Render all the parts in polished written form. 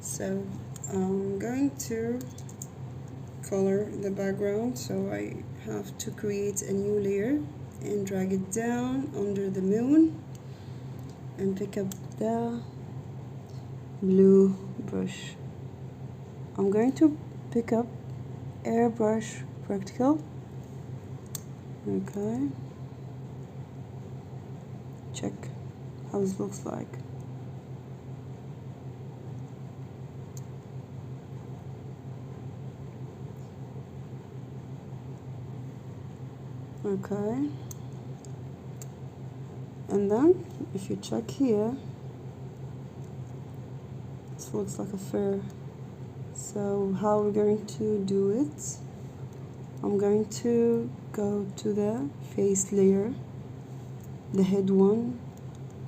So I'm going to color the background, so I have to create a new layer and drag it down under the moon and pick up the blue brush. I'm going to pick up airbrush practical. Okay, check how this looks like. Okay, and then if you check here, it looks like a fur. So how we're going to do it, I'm going to go to the face layer, the head one,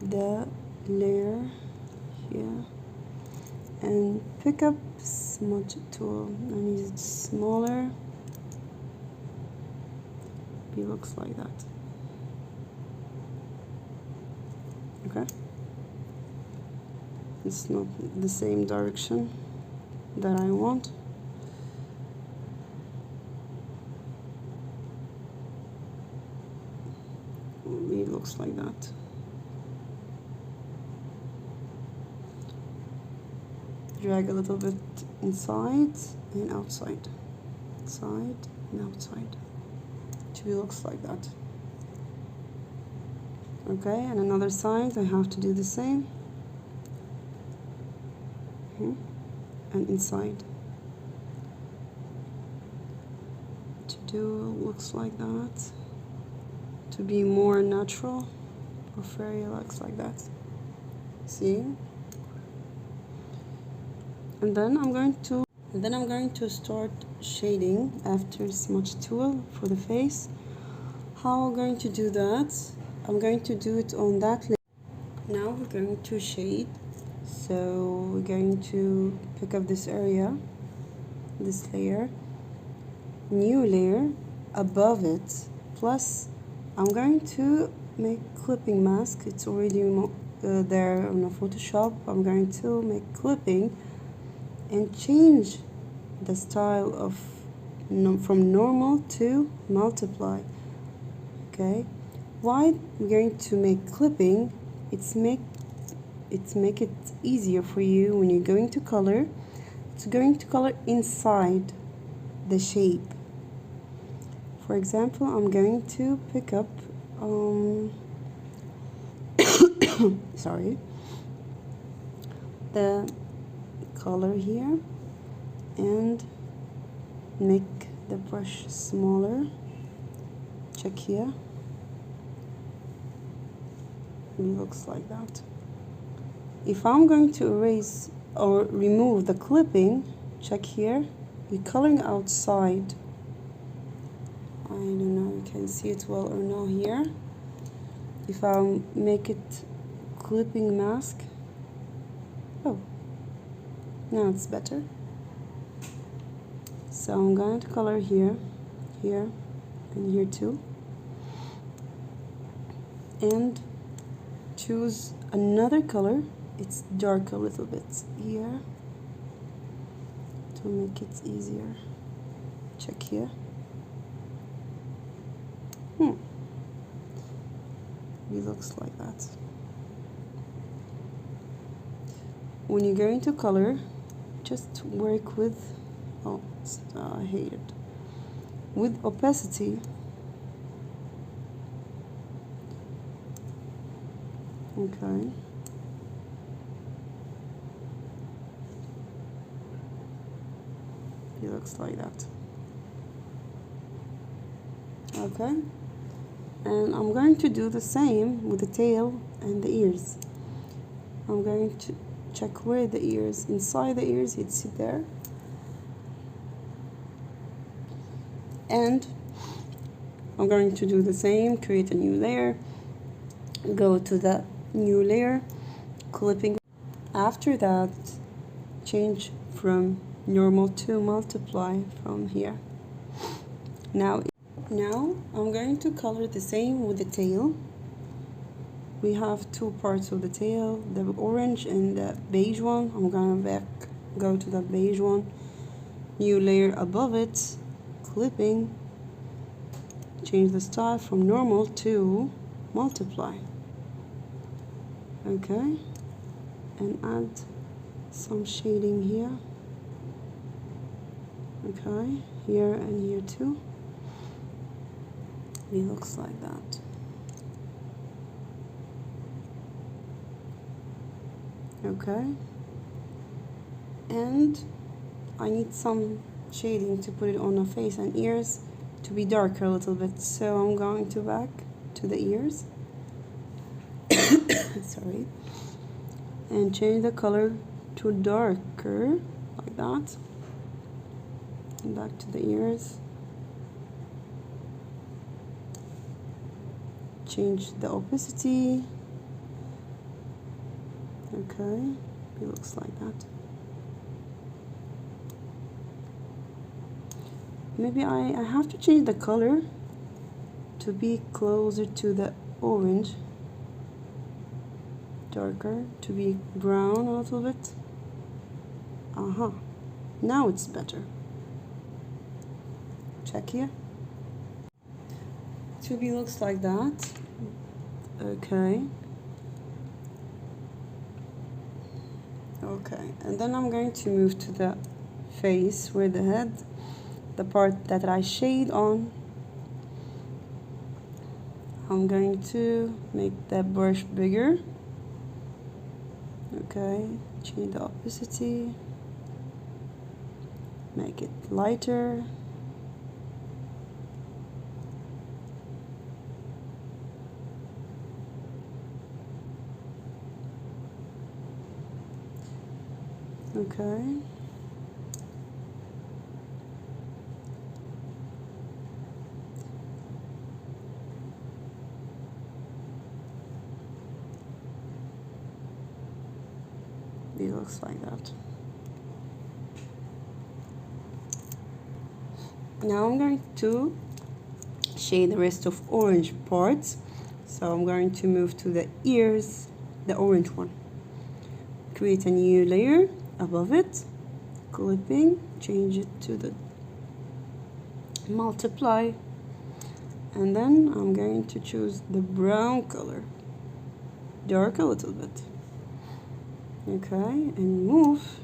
the layer here, and pick up smudge tool. I need it smaller. It looks like that. Okay, it's not the same direction that I want. It looks like that. Drag a little bit inside and outside, inside and outside. It looks like that. Okay, and another side I have to do the same. And inside. To do looks like that. To be more natural or fairy looks like that. See? And then I'm going to start shading after smudge tool for the face. How I'm going to do that? I'm going to do it on that layer. Now we're going to shade. So we're going to pick up this area, this layer, new layer above it, plus I'm going to make clipping mask. It's already there on Photoshop. I'm going to make clipping and change the style of from normal to multiply. Okay, why we're going to make clipping? It's make it easier for you when you're going to color. It's going to color inside the shape. For example, I'm going to pick up sorry, the color here and make the brush smaller. Check here. It looks like that. If I'm going to erase or remove the clipping, check here, you're coloring outside. I don't know, you can see it well or not here. If I make it clipping mask, oh, now it's better. So I'm going to color here, here, and here too. And choose another color. It's dark a little bit here to make it easier. Check here. It looks like that. When you're going to color, just work with, I hate it, with opacity. Okay. It looks like that. Okay. And I'm going to do the same with the tail and the ears. I'm going to check where the ears, inside the ears, it's there. And I'm going to do the same, create a new layer, go to the new layer, clipping. After that, change from normal to multiply from here. Now I'm going to color the same with the tail. We have two parts of the tail, the orange and the beige one. I'm gonna go to the beige one, new layer above it, clipping, change the style from normal to multiply. Okay, and add some shading here. Okay, here and here too. It looks like that. Okay, and I need some shading to put it on the face and ears to be darker a little bit, so I'm going to back to the ears sorry, and change the color to darker like that, and back to the ears, change the opacity. Okay, it looks like that. Maybe I have to change the color to be closer to the orange, darker, to be brown a little bit. Now it's better. Check here. To be looks like that. Okay. Okay, and then I'm going to move to the face where the head, the part that I shade on. I'm going to make that brush bigger. Okay, change the opacity, make it lighter. Okay. It looks like that. Now I'm going to shade the rest of orange parts. So I'm going to move to the ears, the orange one. Create a new layer above it, clipping, change it to the multiply, and then I'm going to choose the brown color, dark a little bit. Okay, and move,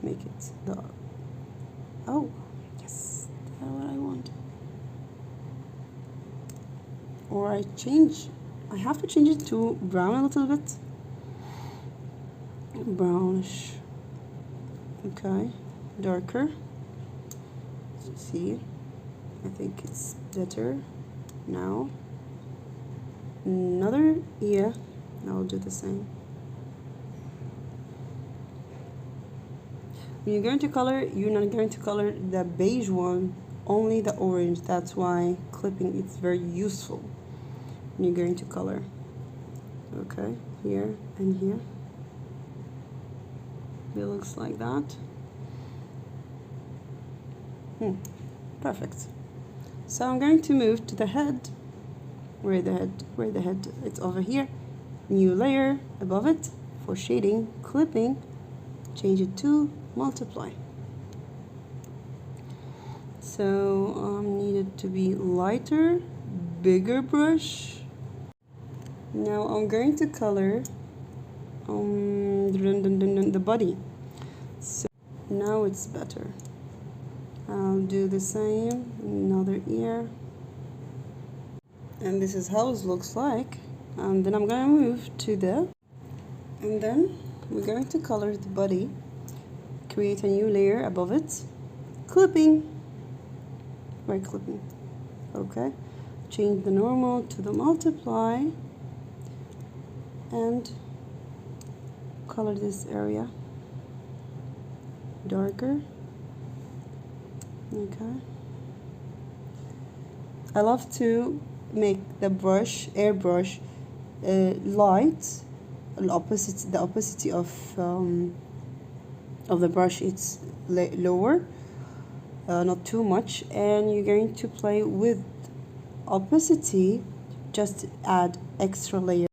make it dark. Oh, yes, that's what I want. Or I have to change it to brown a little bit. Brownish. Okay, darker. Let's see, I think it's better now. Another ear, I'll do the same. When you're going to color, you're not going to color the beige one, only the orange. That's why clipping is very useful when you're going to color. Okay, here and here. It looks like that. Perfect. So I'm going to move to the head. Where the head, it's over here. New layer above it for shading, clipping, change it to multiply. So needed to be lighter, bigger brush. Now I'm going to color the body. So now it's better. I'll do the same, another ear. And this is how it looks like. And then I'm going to move to and then we're going to color the body. Create a new layer above it. Clipping. Right, clipping. Okay. Change the normal to the multiply. And color this area darker. Okay. I love to make the brush, airbrush, light, the opacity of the brush. It's lower, not too much, and you're going to play with opacity. Just add extra layer.